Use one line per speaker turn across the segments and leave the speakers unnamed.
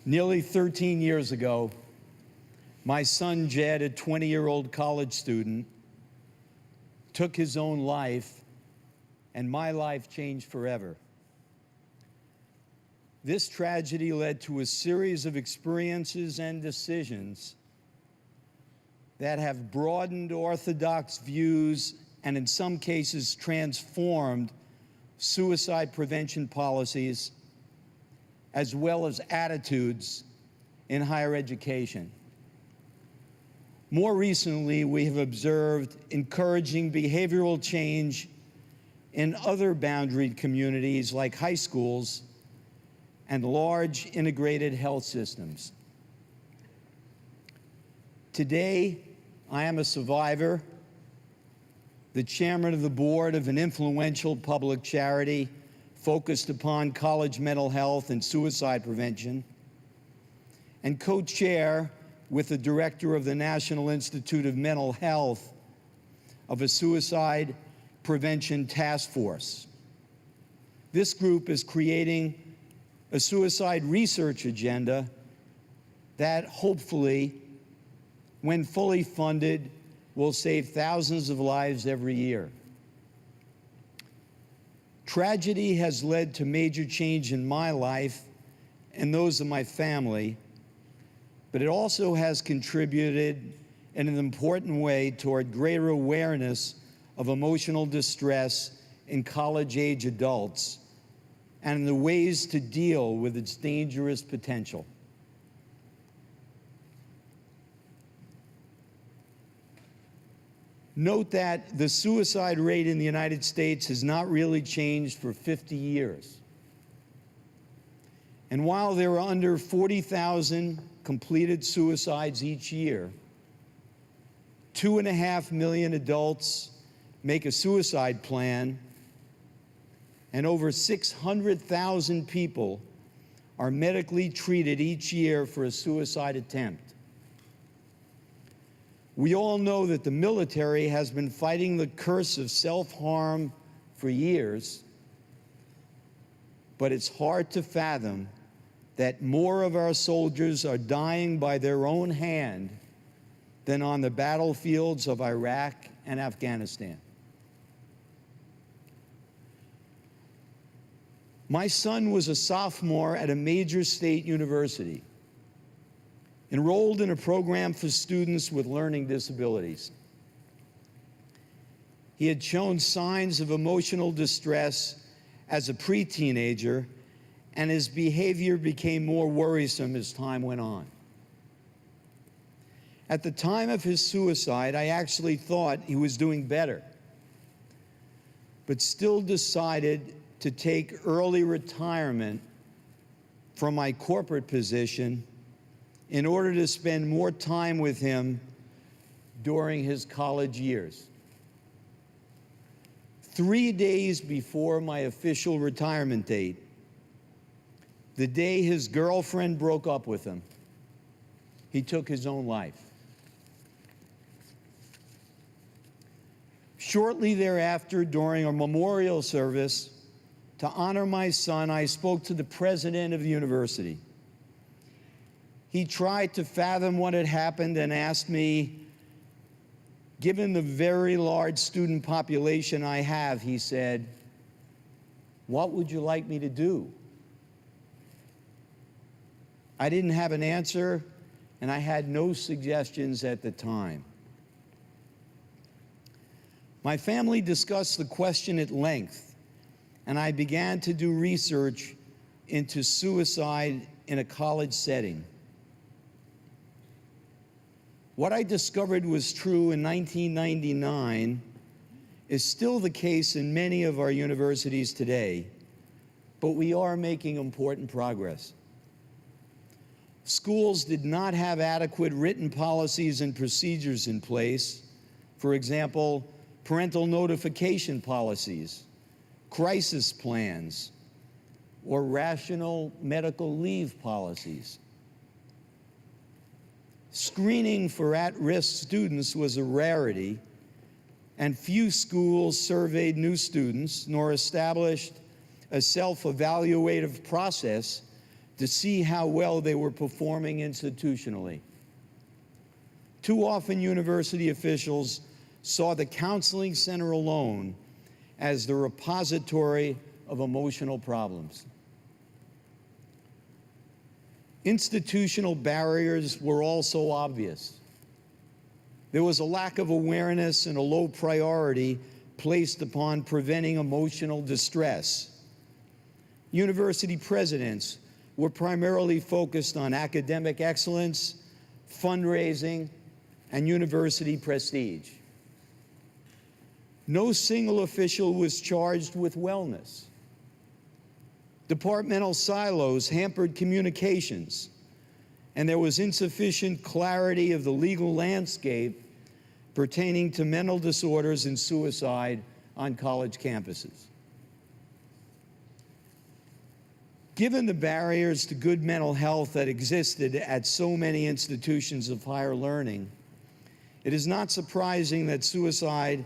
Nearly 13 years ago, my son Jed, a 20-year-old college student, took his own life, and my life changed forever. This tragedy led to a series of experiences and decisions that have broadened orthodox views and in some cases transformed suicide prevention policies as well as attitudes in higher education. More recently, we have observed encouraging behavioral change in other boundaried communities like high schools and large integrated health systems. Today, I am a survivor, the chairman of the board of an influential public charity focused upon college mental health and suicide prevention, and co-chair with the director of the National Institute of Mental Health of a suicide prevention task force. This group is creating a suicide research agenda that hopefully, when fully funded, will save thousands of lives every year. Tragedy has led to major change in my life and those of my family, but it also has contributed in an important way toward greater awareness of emotional distress in college-age adults and the ways to deal with its dangerous potential. Note that the suicide rate in the United States has not really changed for 50 years. And while there are under 40,000 completed suicides each year, 2.5 million adults make a suicide plan, and over 600,000 people are medically treated each year for a suicide attempt. We all know that the military has been fighting the curse of self-harm for years, but it's hard to fathom that more of our soldiers are dying by their own hand than on the battlefields of Iraq and Afghanistan. My son was a sophomore at a major state university, enrolled in a program for students with learning disabilities. He had shown signs of emotional distress as a pre-teenager, and his behavior became more worrisome as time went on. At the time of his suicide, I actually thought he was doing better, but still decided to take early retirement from my corporate position in order to spend more time with him during his college years. 3 days before my official retirement date, the day his girlfriend broke up with him, he took his own life. Shortly thereafter, during a memorial service to honor my son, I spoke to the president of the university. He tried to fathom what had happened and asked me, given the very large student population I have, he said, "What would you like me to do?" I didn't have an answer, and I had no suggestions at the time. My family discussed the question at length, and I began to do research into suicide in a college setting. What I discovered was true in 1999 is still the case in many of our universities today, but we are making important progress. Schools did not have adequate written policies and procedures in place. For example, parental notification policies, crisis plans, or rational medical leave policies. Screening for at-risk students was a rarity, and few schools surveyed new students nor established a self-evaluative process to see how well they were performing institutionally. Too often, university officials saw the counseling center alone as the repository of emotional problems. Institutional barriers were also obvious. There was a lack of awareness and a low priority placed upon preventing emotional distress. University presidents were primarily focused on academic excellence, fundraising, and university prestige. No single official was charged with wellness. Departmental silos hampered communications, and there was insufficient clarity of the legal landscape pertaining to mental disorders and suicide on college campuses. Given the barriers to good mental health that existed at so many institutions of higher learning, it is not surprising that suicide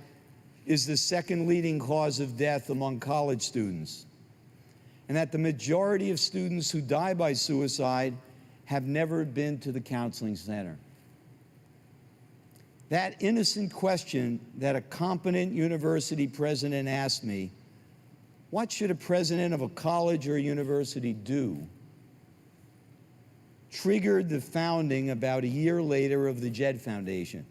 is the second leading cause of death among college students, and that the majority of students who die by suicide have never been to the counseling center. That innocent question that a competent university president asked me, what should a president of a college or a university do, triggered the founding about a year later of the Jed Foundation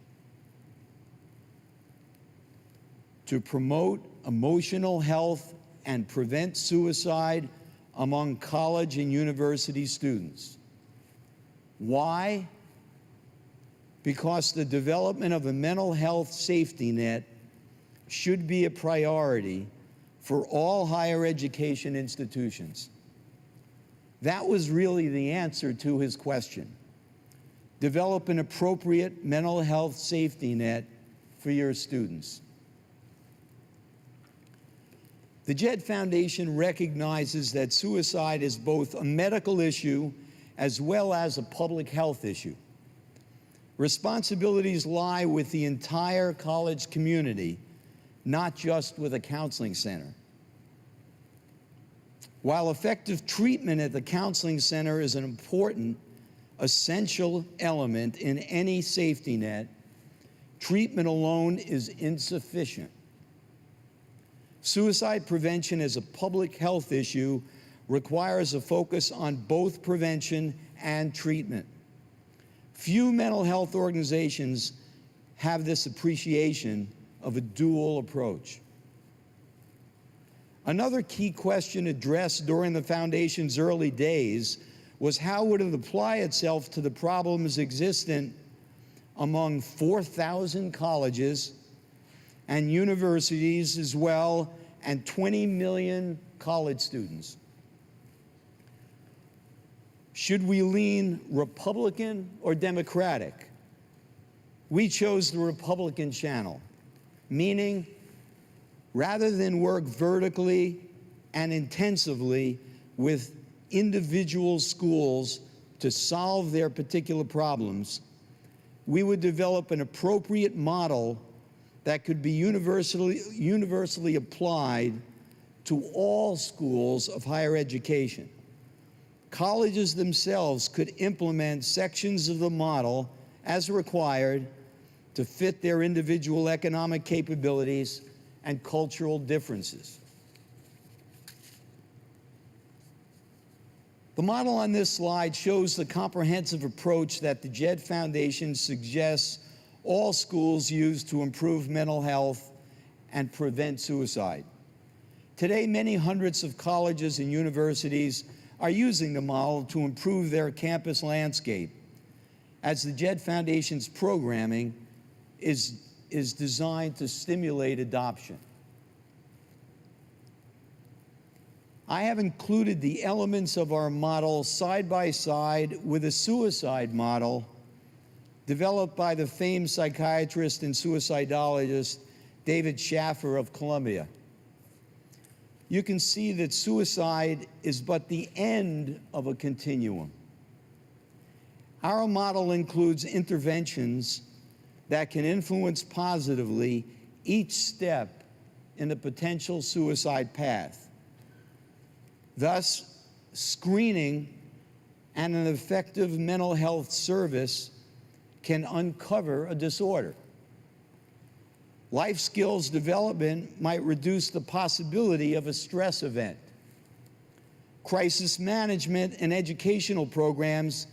to promote emotional health and prevent suicide among college and university students. Why? Because the development of a mental health safety net should be a priority for all higher education institutions. That was really the answer to his question. Develop an appropriate mental health safety net for your students. The Jed Foundation recognizes that suicide is both a medical issue as well as a public health issue. Responsibilities lie with the entire college community, not just with a counseling center. While effective treatment at the counseling center is an important, essential element in any safety net, treatment alone is insufficient. Suicide prevention as a public health issue requires a focus on both prevention and treatment. Few mental health organizations have this appreciation of a dual approach. Another key question addressed during the Foundation's early days was how would it apply itself to the problems existent among 4,000 colleges and universities as well, and 20 million college students. Should we lean Republican or Democratic? We chose the Republican channel, meaning rather than work vertically and intensively with individual schools to solve their particular problems, we would develop an appropriate model that could be universally applied to all schools of higher education. Colleges themselves could implement sections of the model as required to fit their individual economic capabilities and cultural differences. The model on this slide shows the comprehensive approach that the Jed Foundation suggests all schools use to improve mental health and prevent suicide. Today, many hundreds of colleges and universities are using the model to improve their campus landscape, as the Jed Foundation's programming is designed to stimulate adoption. I have included the elements of our model side by side with a suicide model developed by the famed psychiatrist and suicidologist David Schaffer of Columbia. You can see that suicide is but the end of a continuum. Our model includes interventions that can influence positively each step in the potential suicide path. Thus, screening and an effective mental health service can uncover a disorder. Life skills development might reduce the possibility of a stress event. Crisis management and educational programs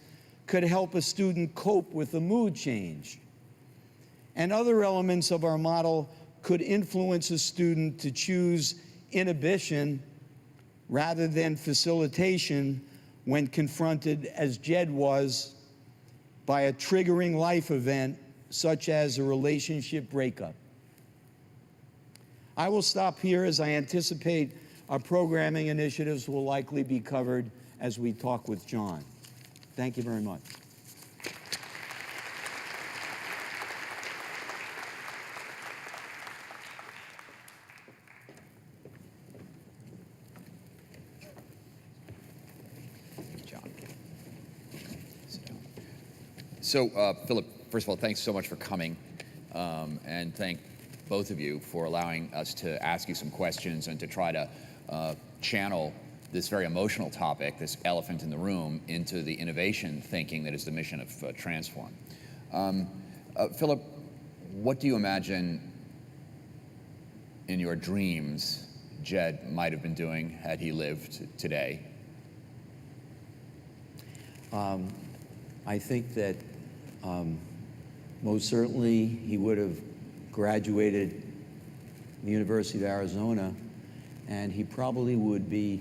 could help a student cope with a mood change. And other elements of our model could influence a student to choose inhibition rather than facilitation when confronted, as Jed was, by a triggering life event such as a relationship breakup. I will stop here, as I anticipate our programming initiatives will likely be covered as we talk with John. Thank you very much.
John. So, Philip, first of all, thanks so much for coming, and thank both of you for allowing us to ask you some questions and to try to channel this very emotional topic, this elephant in the room, into the innovation thinking that is the mission of Transform. Philip, what do you imagine in your dreams Jed might have been doing had he lived today?
I think that most certainly he would have graduated the University of Arizona, and he probably would be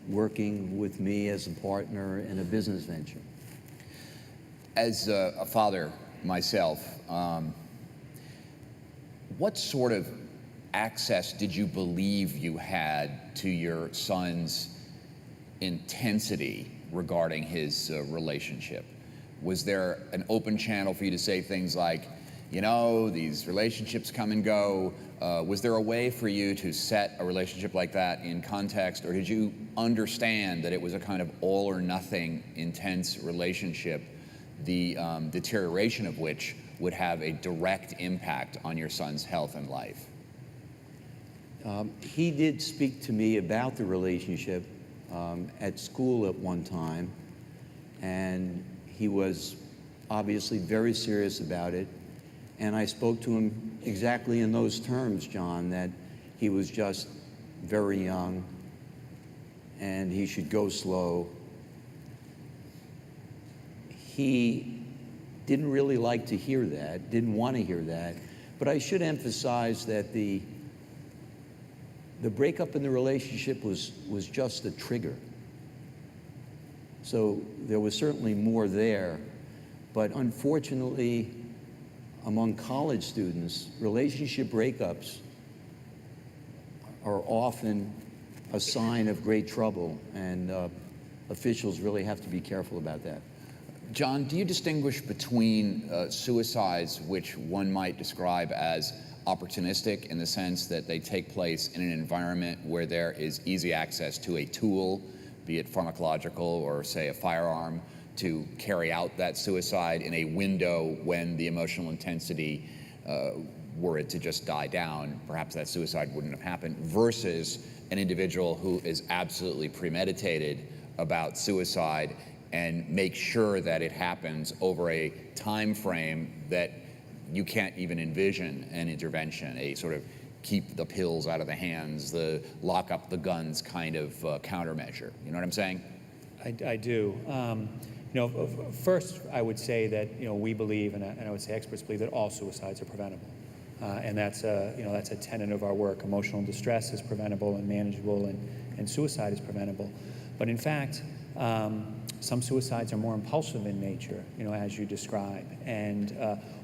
working with me as a partner in a business venture.
As a father myself, what sort of access did you believe you had to your son's intensity regarding his relationship? Was there an open channel for you to say things like, you know, these relationships come and go? Was there a way for you to set a relationship like that in context, or did you understand that it was a kind of all or nothing intense relationship, the deterioration of which would have a direct impact on your son's health and life?
He did speak to me about the relationship at school at one time, and he was obviously very serious about it. And I spoke to him exactly in those terms, John, that he was just very young and he should go slow. He didn't really like to hear that, didn't want to hear that. But I should emphasize that the breakup in the relationship was just a trigger. So there was certainly more there. But unfortunately, among college students, relationship breakups are often a sign of great trouble, and officials really have to be careful about that.
John, do you distinguish between suicides which one might describe as opportunistic in the sense that they take place in an environment where there is easy access to a tool, be it pharmacological or, say, a firearm, to carry out that suicide in a window when the emotional intensity, were it to just die down, perhaps that suicide wouldn't have happened, versus an individual who is absolutely premeditated about suicide and make sure that it happens over a time frame that you can't even envision an intervention, a sort of keep the pills out of the hands, the lock up the guns kind of countermeasure. You know what I'm saying?
I do. First, I would say that we believe, and I would say experts believe, that all suicides are preventable, and that's a tenet of our work. Emotional distress is preventable and manageable, and suicide is preventable. But in fact, some suicides are more impulsive in nature, as you describe. And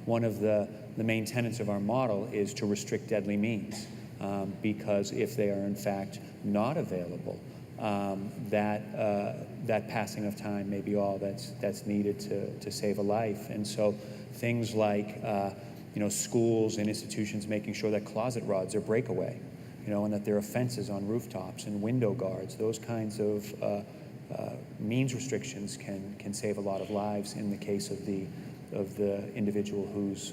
one of the main tenets of our model is to restrict deadly means, because if they are in fact not available, that passing of time may be all that's needed to save a life. And so things like schools and institutions making sure that closet rods are breakaway, and that there are fences on rooftops and window guards, those kinds of means restrictions can save a lot of lives in the case of the individual whose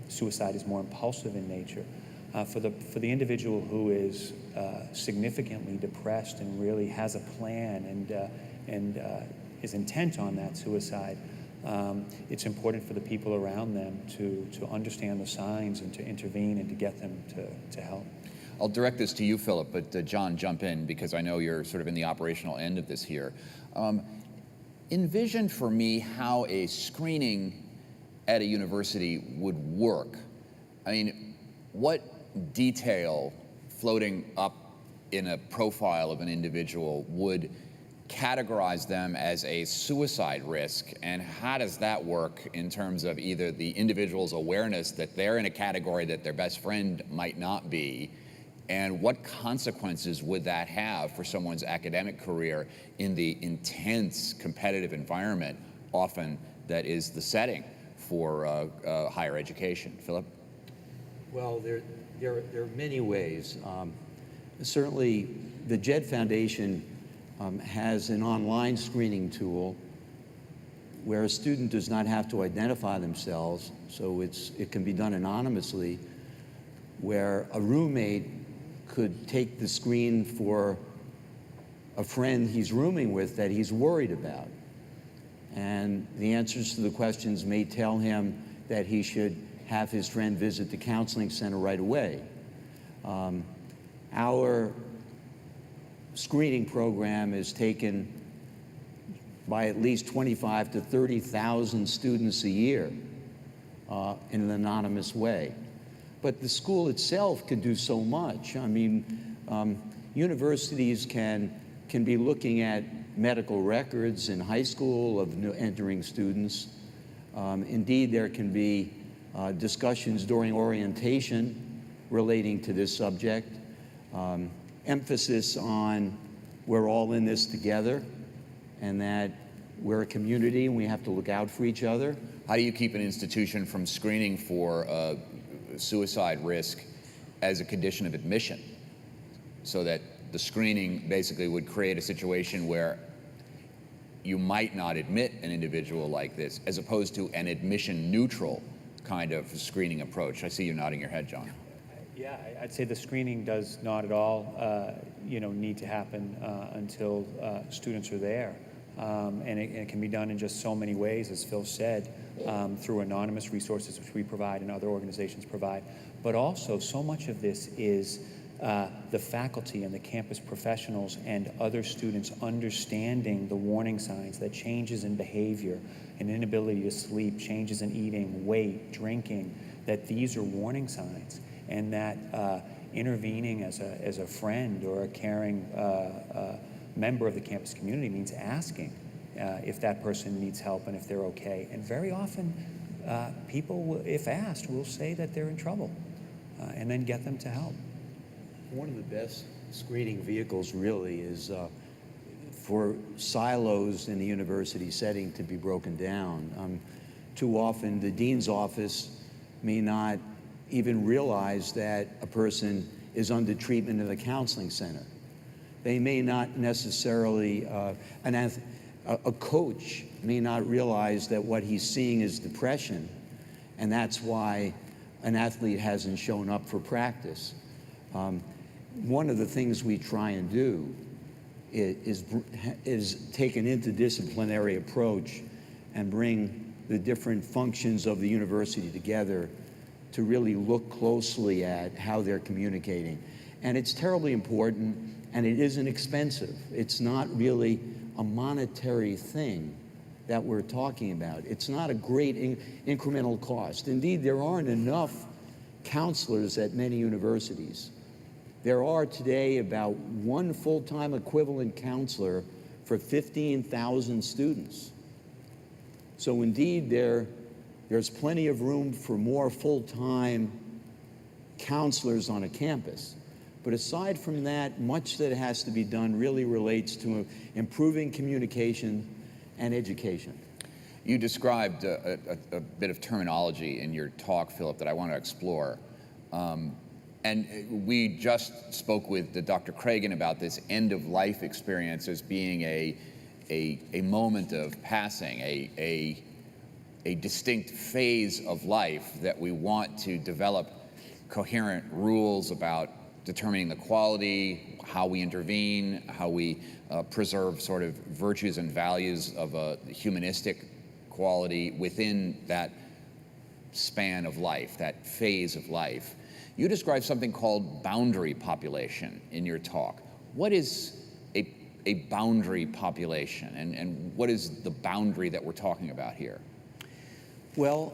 suicide is more impulsive in nature. For the individual who is significantly depressed and really has a plan and is intent on that suicide, it's important for the people around them to understand the signs and to intervene and to get them to help.
I'll direct this to you, Phillip, but John, jump in, because I know you're sort of in the operational end of this here. Envision for me how a screening at a university would work. I mean, what detail floating up in a profile of an individual would categorize them as a suicide risk, and how does that work in terms of either the individual's awareness that they're in a category that their best friend might not be, and what consequences would that have for someone's academic career in the intense competitive environment often that is the setting for higher education? Phillip?
Well, there are many ways. Certainly, the Jed Foundation has an online screening tool where a student does not have to identify themselves, so it can be done anonymously, where a roommate could take the screen for a friend he's rooming with that he's worried about. And the answers to the questions may tell him that he should have his friend visit the counseling center right away. Our screening program is taken by at least 25 to 30,000 students a year in an anonymous way. But the school itself can do so much. I mean, universities can be looking at medical records in high school of entering students. Indeed, there can be discussions during orientation relating to this subject. Emphasis on we're all in this together, and that we're a community and we have to look out for each other.
How do you keep an institution from screening for suicide risk as a condition of admission, so that the screening basically would create a situation where you might not admit an individual like this, as opposed to an admission neutral kind of screening approach? I see you nodding your head, John.
Yeah, I'd say the screening does not at all, need to happen until students are there. And it can be done in just so many ways, as Phil said, through anonymous resources which we provide and other organizations provide. But also, so much of this is the faculty and the campus professionals and other students understanding the warning signs that changes in behavior, an inability to sleep, changes in eating, weight, drinking, that these are warning signs, and that intervening as a friend or a caring member of the campus community means asking if that person needs help and if they're okay. And very often, people, if asked, will say that they're in trouble and then get them to help.
One of the best screening vehicles really is for silos in the university setting to be broken down. Too often, the dean's office may not even realize that a person is under treatment in a counseling center. They may not necessarily, a coach may not realize that what he's seeing is depression, and that's why an athlete hasn't shown up for practice. One of the things we try and do is take an interdisciplinary approach and bring the different functions of the university together to really look closely at how they're communicating. And it's terribly important, and it isn't expensive. It's not really a monetary thing that we're talking about. It's not a great incremental cost. Indeed, there aren't enough counselors at many universities. There are today about one full-time equivalent counselor for 15,000 students. So indeed, there's plenty of room for more full-time counselors on a campus. But aside from that, much that has to be done really relates to improving communication and education.
You described a bit of terminology in your talk, Phillip, that I want to explore. And we just spoke with Dr. Cragen about this end-of-life experience as being a moment of passing, a distinct phase of life that we want to develop coherent rules about determining the quality, how we intervene, how we preserve sort of virtues and values of a humanistic quality within that span of life, that phase of life. You describe something called boundary population in your talk. What is a boundary population, and what is the boundary that we're talking about here?
Well,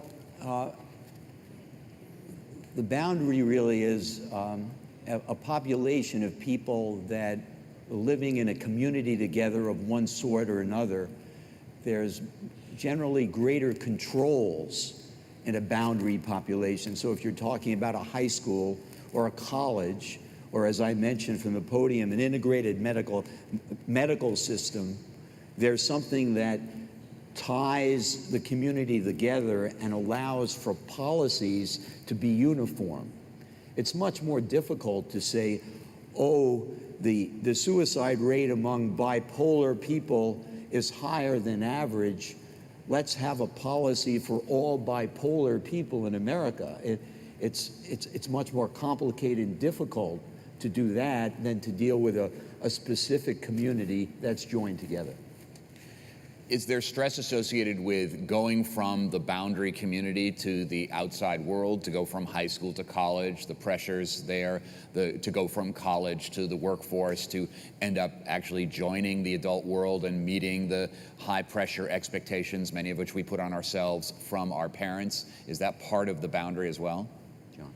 the boundary really is a population of people that are living in a community together of one sort or another. There's generally greater controls in a boundary population. So if you're talking about a high school or a college, or as I mentioned from the podium, an integrated medical system, there's something that ties the community together and allows for policies to be uniform. It's much more difficult to say, oh, the suicide rate among bipolar people is higher than average. Let's have a policy for all bipolar people in America. It's much more complicated and difficult to do that than to deal with a specific community that's joined together.
Is there stress associated with going from the boundary community to the outside world, to go from high school to college, the pressures there, to go from college to the workforce, to end up actually joining the adult world and meeting the high pressure expectations, many of which we put on ourselves from our parents? Is that part of the boundary as well?
John?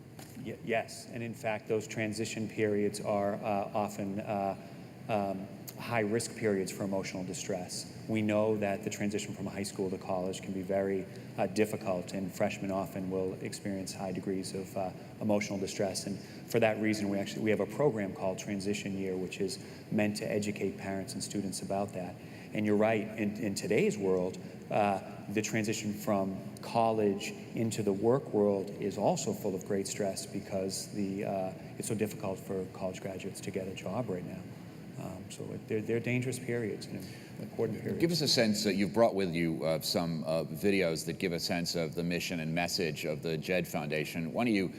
Yes, and in fact, those transition periods are often high-risk periods for emotional distress. We know that the transition from high school to college can be very difficult, and freshmen often will experience high degrees of emotional distress. And for that reason, we have a program called Transition Year, which is meant to educate parents and students about that. And you're right, in today's world, the transition from college into the work world is also full of great stress because it's so difficult for college graduates to get a job right now. So they're dangerous periods, important periods.
Give us a sense that you've brought with you some videos that give a sense of the mission and message of the Jed Foundation. Why don't you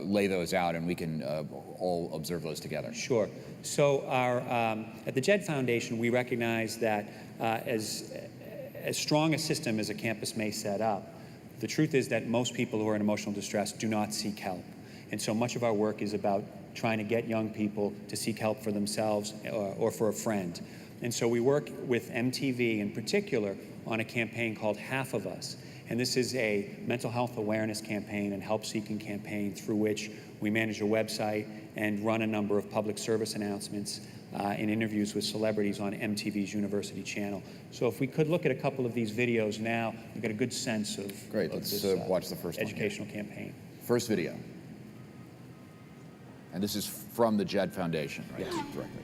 lay those out and we can all observe those together?
Sure. So at the Jed Foundation, we recognize that as strong a system as a campus may set up, the truth is that most people who are in emotional distress do not seek help. And so much of our work is about trying to get young people to seek help for themselves or for a friend. And so we work with MTV in particular on a campaign called Half of Us. And this is a mental health awareness campaign and help-seeking campaign through which we manage a website and run a number of public service announcements and interviews with celebrities on MTV's University channel. So if we could look at a couple of these videos now, we get a good sense of,
Great, let's watch the first
educational campaign.
First video. And this is from the Jed Foundation, right?
Yes.
Directly.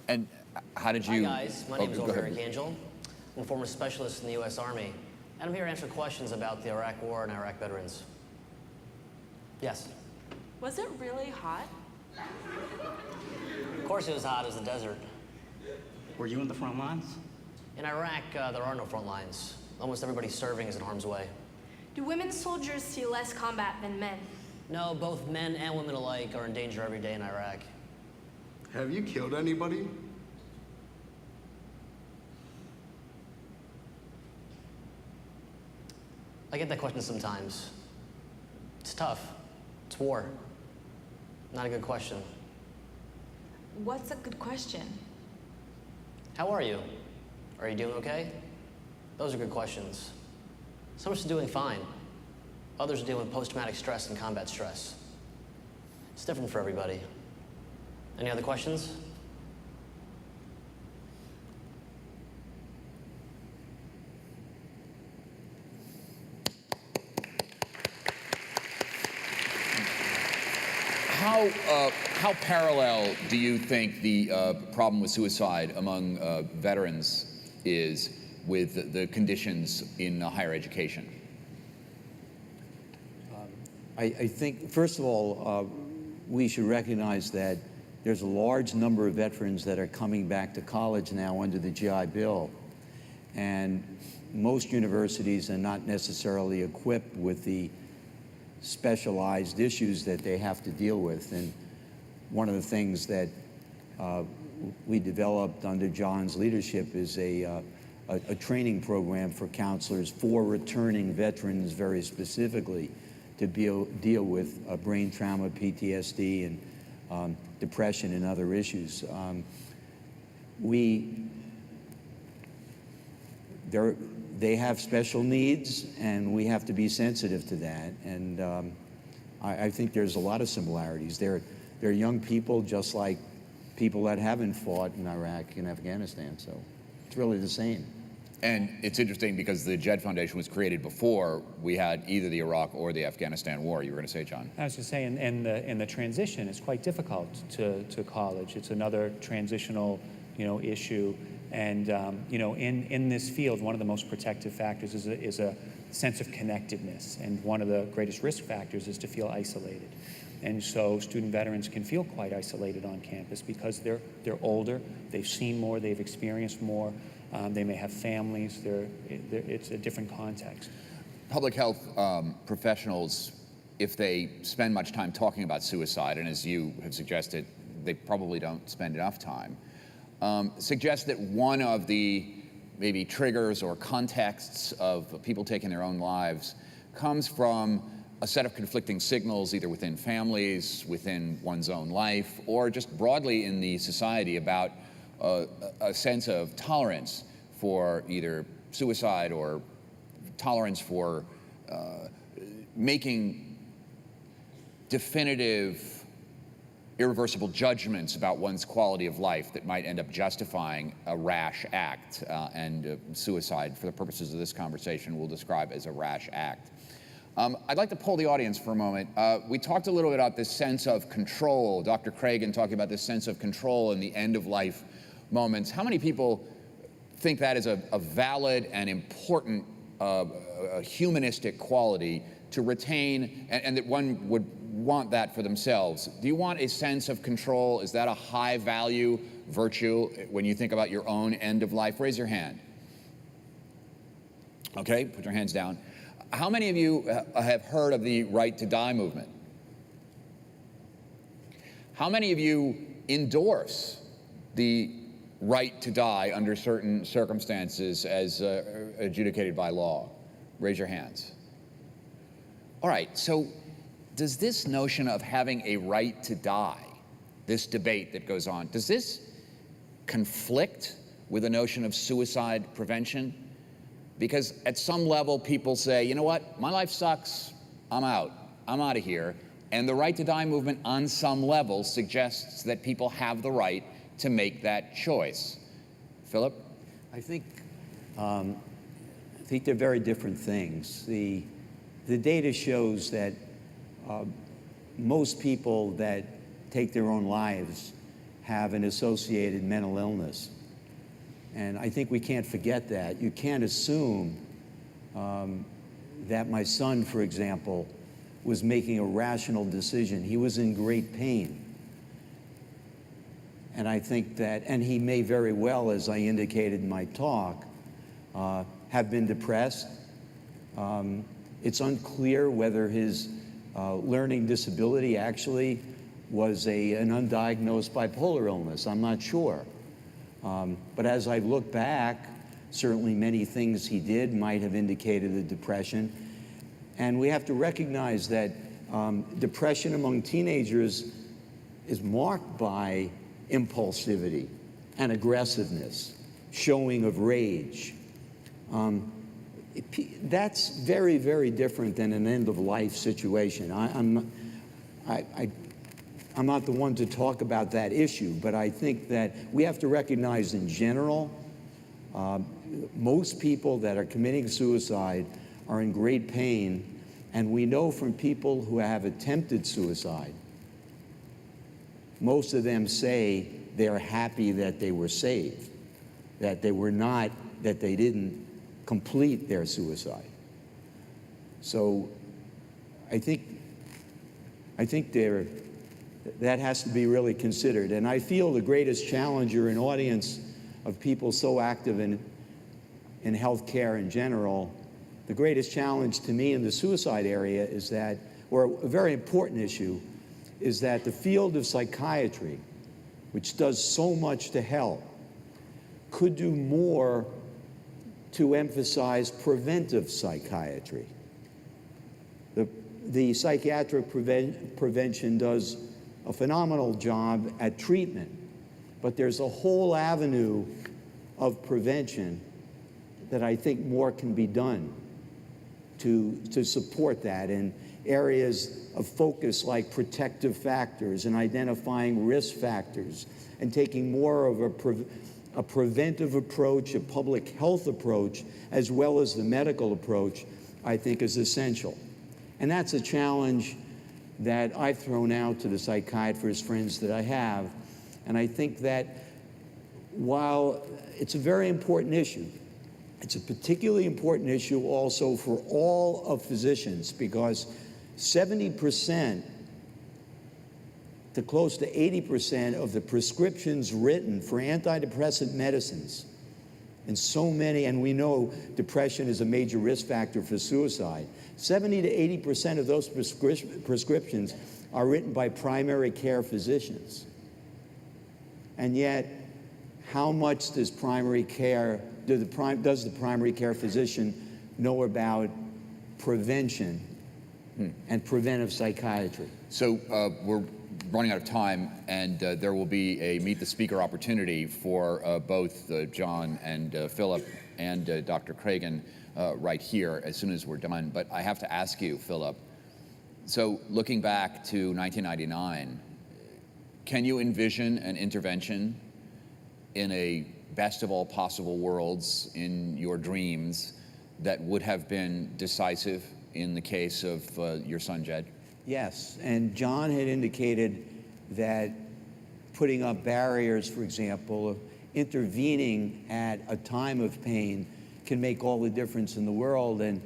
And how did you...
Hi guys, my name is Eric Angel. I'm a former specialist in the U.S. Army, and I'm here to answer questions about the Iraq War and Iraq veterans. Yes?
Was it really hot?
Of course it was hot as the desert.
Were you in the front lines?
In Iraq, there are no front lines. Almost everybody serving is in harm's way.
Do women soldiers see less combat than men?
No, both men and women alike are in danger every day in Iraq.
Have you killed anybody?
I get that question sometimes. It's tough. It's war. Not a good question.
What's a good question?
How are you? Are you doing okay? Those are good questions. Some are doing fine. Others are dealing with post-traumatic stress and combat stress. It's different for everybody. Any other questions?
How parallel do you think the problem with suicide among veterans is with the conditions in higher education?
I think, first of all, we should recognize that there's a large number of veterans that are coming back to college now under the GI Bill. And most universities are not necessarily equipped with the specialized issues that they have to deal with. And one of the things that we developed under John's leadership is a training program for counselors for returning veterans very specifically to deal with brain trauma, PTSD, and depression and other issues. They have special needs, and we have to be sensitive to that. And I think there's a lot of similarities. They're young people just like people that haven't fought in Iraq and Afghanistan, so it's really the same.
And it's interesting because the Jed Foundation was created before we had either the Iraq or the Afghanistan war. You were going to say, John?
I was going to say, and the transition is quite difficult to college. It's another transitional, issue. And in this field, one of the most protective factors is a sense of connectedness. And one of the greatest risk factors is to feel isolated. And so student veterans can feel quite isolated on campus because they're older, they've seen more, they've experienced more. They may have families. It's a different context.
Public health professionals, if they spend much time talking about suicide, and as you have suggested, they probably don't spend enough time, suggest that one of the maybe triggers or contexts of people taking their own lives comes from a set of conflicting signals, either within families, within one's own life, or just broadly in the society about a sense of tolerance for either suicide or tolerance for making definitive, irreversible judgments about one's quality of life that might end up justifying a rash act. And suicide, for the purposes of this conversation, we'll describe as a rash act. I'd like to poll the audience for a moment. We talked a little bit about this sense of control. Dr. Cragen talking about this sense of control in the end-of-life moments. How many people think that is a valid and important humanistic quality to retain, and that one would want that for themselves? Do you want a sense of control? Is that a high-value virtue when you think about your own end of life? Raise your hand. Okay, put your hands down. How many of you have heard of the Right to Die movement? How many of you endorse the right to die under certain circumstances as adjudicated by law? Raise your hands. All right, so does this notion of having a right to die, this debate that goes on, does this conflict with the notion of suicide prevention? Because at some level people say, you know what, my life sucks, I'm out of here. And the Right to Die movement on some level suggests that people have the right to make that choice. Philip?
I think they're very different things. The data shows that most people that take their own lives have an associated mental illness. And I think we can't forget that. You can't assume that my son, for example, was making a rational decision. He was in great pain. And I think that, and he may very well, as I indicated in my talk, have been depressed. It's unclear whether his learning disability actually was an undiagnosed bipolar illness. I'm not sure. But as I look back, certainly many things he did might have indicated a depression. And we have to recognize that depression among teenagers is marked by impulsivity and aggressiveness. showing of rage. That's very, very different than an end-of-life situation. I'm not the one to talk about that issue, but I think that we have to recognize in general, most people that are committing suicide are in great pain, and we know from people who have attempted suicide, most of them say they're happy that they were saved, that they didn't complete their suicide. So I think that has to be really considered. And I feel the greatest challenge or an audience of people so active in healthcare in general, the greatest challenge to me in the suicide area is that, or a very important issue, is that the field of psychiatry, which does so much to help, could do more to emphasize preventive psychiatry. The psychiatric prevention does a phenomenal job at treatment, but there's a whole avenue of prevention that I think more can be done to support that in areas of focus like protective factors and identifying risk factors and taking more of a preventive approach, a public health approach, as well as the medical approach, I think is essential. And that's a challenge that I've thrown out to the psychiatrist friends that I have. And I think that while it's a very important issue, it's a particularly important issue also for all of physicians, because 70% to close to 80% of the prescriptions written for antidepressant medicines, and so many, and we know depression is a major risk factor for suicide, 70 to 80% of those prescriptions are written by primary care physicians. And yet, how much does the primary care physician know about prevention and preventive psychiatry?
So we're running out of time, and there will be a Meet the Speaker opportunity for both John and Philip and Dr. Cragen right here as soon as we're done. But I have to ask you, Philip, so looking back to 1999, can you envision an intervention in a best of all possible worlds in your dreams that would have been decisive in the case of your son, Jed?
Yes, and John had indicated that putting up barriers, for example, intervening at a time of pain can make all the difference in the world. And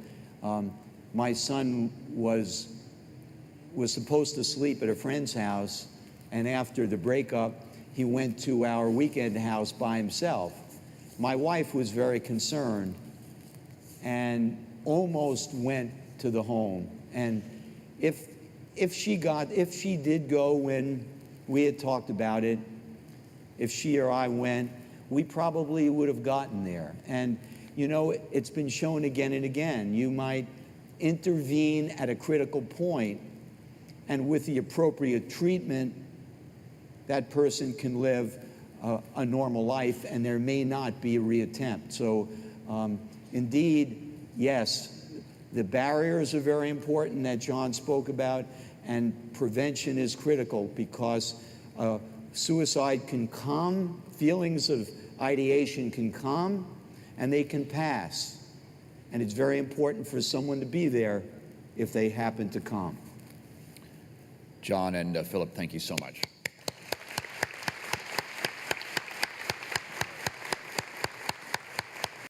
my son was supposed to sleep at a friend's house, and after the breakup, he went to our weekend house by himself. My wife was very concerned and almost went to the home. And if she did go when we had talked about it, if she or I went, we probably would have gotten there. And you know, it's been shown again and again. You might intervene at a critical point, and with the appropriate treatment, that person can live a normal life, and there may not be a reattempt. So indeed, yes, the barriers are very important that John spoke about, and prevention is critical, because suicide can come, feelings of ideation can come, and they can pass. And it's very important for someone to be there if they happen to come.
John and Philip, thank you so much.